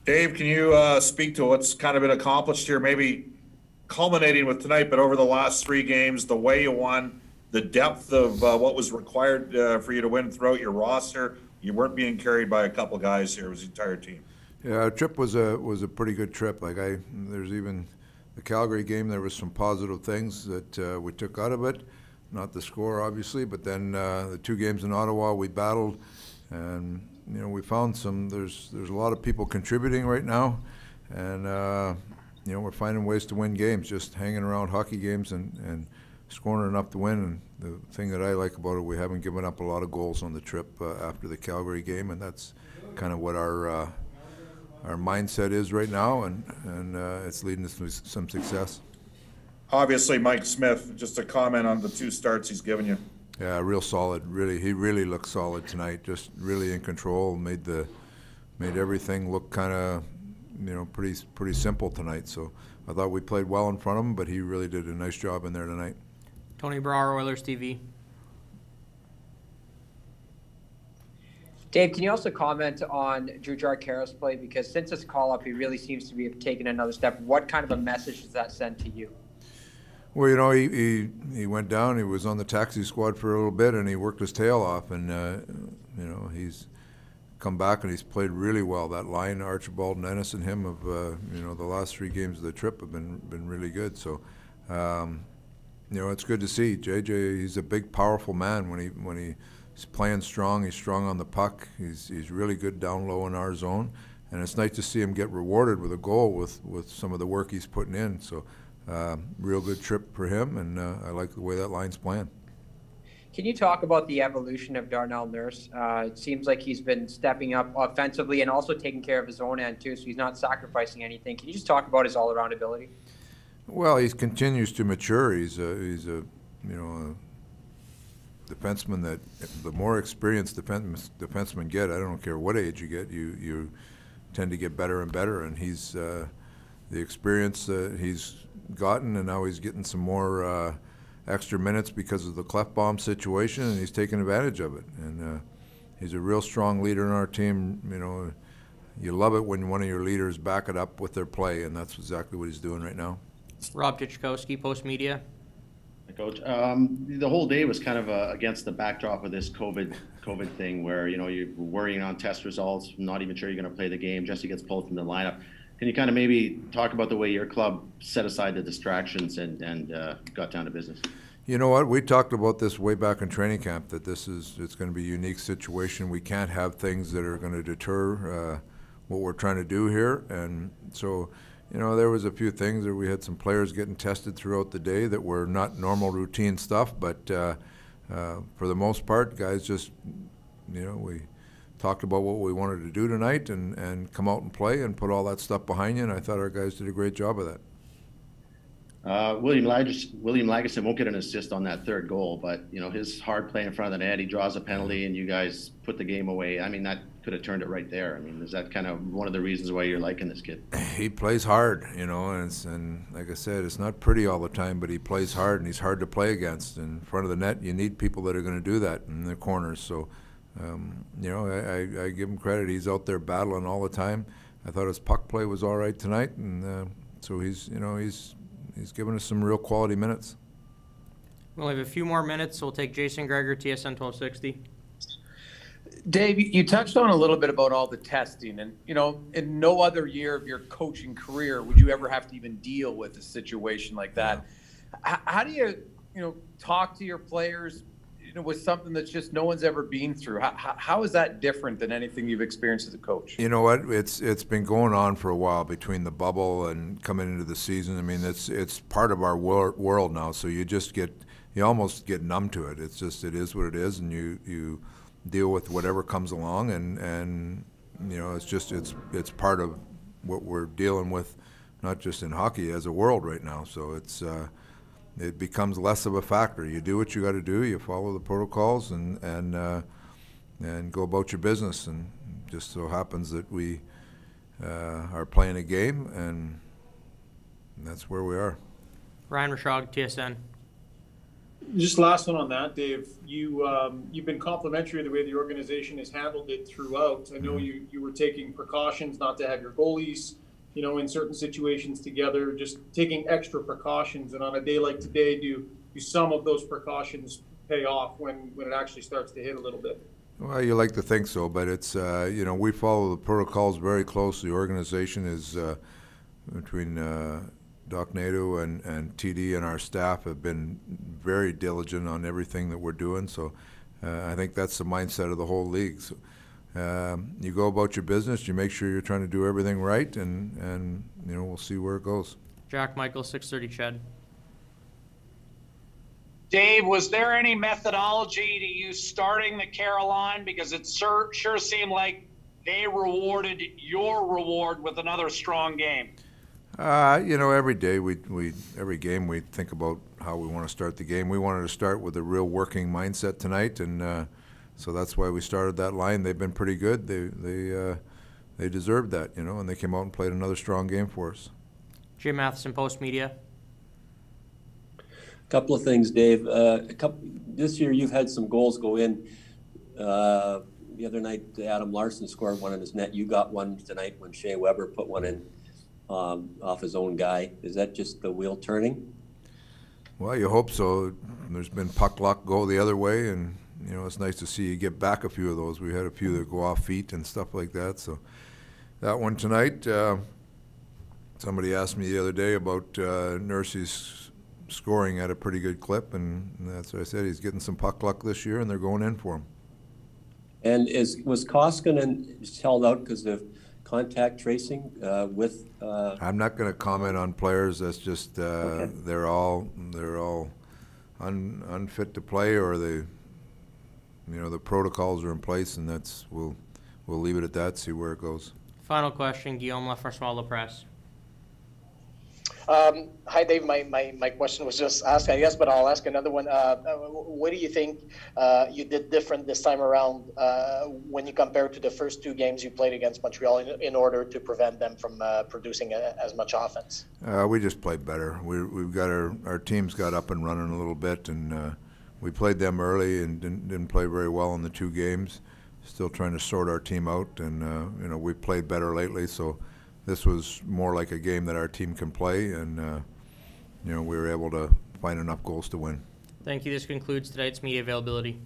Dave, can you speak to what's kind of been accomplished here, maybe culminating with tonight, but over the last three games, the way you won, the depth of what was required for you to win throughout your roster? You weren't being carried by a couple guys here; it was the entire team. Yeah, our trip was a pretty good trip. There's even the Calgary game. There was some positive things that we took out of it, not the score obviously, but then the two games in Ottawa we battled, and we found some. There's a lot of people contributing right now, and we're finding ways to win games. Just hanging around hockey games and scoring enough to win. And the thing that I like about it, we haven't given up a lot of goals on the trip after the Calgary game, and that's kind of what our mindset is right now, and it's leading us to some success. Obviously, Mike Smith. Just a comment on the two starts he's given you. Yeah, real solid. Really, he really looked solid tonight. Just really in control. Made everything look kind of pretty simple tonight. So I thought we played well in front of him, but he really did a nice job in there tonight. Tony Brower, Oilers TV. Dave, can you also comment on Drew Jarcaro's play? Because since his call-up, he really seems to be taking another step. What kind of a message does that send to you? Well, he went down. He was on the taxi squad for a little bit, and he worked his tail off. And he's come back and he's played really well. That line, Archibald and Ennis and him, of the last three games of the trip have been really good. So, it's good to see. JJ, he's a big, powerful man when he's playing strong. He's strong on the puck. He's really good down low in our zone, and it's nice to see him get rewarded with a goal with some of the work he's putting in. So, real good trip for him, and I like the way that line's playing. Can you talk about the evolution of Darnell Nurse? It seems like he's been stepping up offensively and also taking care of his own end too, so he's not sacrificing anything. Can you just talk about his all-around ability? Well, he continues to mature. He's a defenseman that the more experienced defensemen get, I don't care what age you get, you tend to get better and better. And he's the experience that he's gotten, and now he's getting some more extra minutes because of the Clefbaum situation, and he's taking advantage of it. And he's a real strong leader in our team. You love it when one of your leaders back it up with their play, and that's exactly what he's doing right now. Rob Chichkowski, Post Media. Coach, the whole day was kind of against the backdrop of this COVID thing, where you're worrying on test results, not even sure you're going to play the game. Jesse gets pulled from the lineup. Can you kind of maybe talk about the way your club set aside the distractions and got down to business? You know what? We talked about this way back in training camp, that it's going to be a unique situation. We can't have things that are going to deter what we're trying to do here, and so. There was a few things that we had some players getting tested throughout the day that were not normal routine stuff, but for the most part, guys just, we talked about what we wanted to do tonight and come out and play and put all that stuff behind you, and I thought our guys did a great job of that. William Lagesson won't get an assist on that third goal, but his hard play in front of the net, he draws a penalty, and you guys put the game away. I mean, that could have turned it right there. I mean, is that kind of one of the reasons why you're liking this kid? He plays hard, and like I said, it's not pretty all the time, but he plays hard, and he's hard to play against. In front of the net, you need people that are going to do that in the corners. So, I give him credit. He's out there battling all the time. I thought his puck play was all right tonight, and so he's given us some real quality minutes. We'll have a few more minutes, so we'll take Jason Gregor, TSN 1260. Dave, you touched on a little bit about all the testing, and in no other year of your coaching career would you ever have to even deal with a situation like that. How do you talk to your players with something that's just no one's ever been through? How is that different than anything you've experienced as a coach? You know what? It's been going on for a while between the bubble and coming into the season. I mean, it's part of our world now. So you almost get numb to it. It is what it is, and you deal with whatever comes along, and it's part of what we're dealing with, not just in hockey, as a world right now. So it becomes less of a factor. You do what you got to do. You follow the protocols and go about your business. And just so happens that we are playing a game, and that's where we are. Ryan Rashog, TSN. Just last one on that, Dave. You've been complimentary of the way the organization has handled it throughout. I know you were taking precautions not to have your goalies, in certain situations together, just taking extra precautions. And on a day like today, do some of those precautions pay off when it actually starts to hit a little bit? Well, you like to think so, but it's, we follow the protocols very closely. The organization is, between Doc Nadeau and TD and our staff have been very diligent on everything that we're doing. So I think that's the mindset of the whole league. So, you go about your business, you make sure you're trying to do everything right, and we'll see where it goes. Jack Michael, 6:30 Ched. Dave, was there any methodology to you starting the Caroline? Because it sure seemed like they rewarded your reward with another strong game. Every day every game we think about how we want to start the game. We wanted to start with a real working mindset tonight, and so that's why we started that line. They've been pretty good. They deserved that, and they came out and played another strong game for us. Jim Matheson, Post Media. Couple of things, Dave. This year you've had some goals go in. The other night, Adam Larson scored one in his net. You got one tonight when Shea Weber put one in off his own guy. Is that just the wheel turning? Well, you hope so. There's been puck luck go the other way, and it's nice to see you get back a few of those. We had a few that go off feet and stuff like that. So that one tonight, somebody asked me the other day about Nursey's scoring at a pretty good clip, and that's what I said. He's getting some puck luck this year, and they're going in for him. And was Koskinen held out because of contact tracing with? I'm not going to comment on players. That's just Okay. they're all unfit to play, or the protocols are in place, and we'll leave it at that. See where it goes. Final question, Guillaume Lafrancois, La Presse. Hi, Dave. My question was just asked, I guess, but I'll ask another one. What do you think you did different this time around when you compare to the first two games you played against Montreal in order to prevent them from producing as much offense? We just played better. We've got our teams got up and running a little bit, and we played them early and didn't play very well in the two games. Still trying to sort our team out, and we played better lately, so. This was more like a game that our team can play, and we were able to find enough goals to win. Thank you. This concludes tonight's media availability.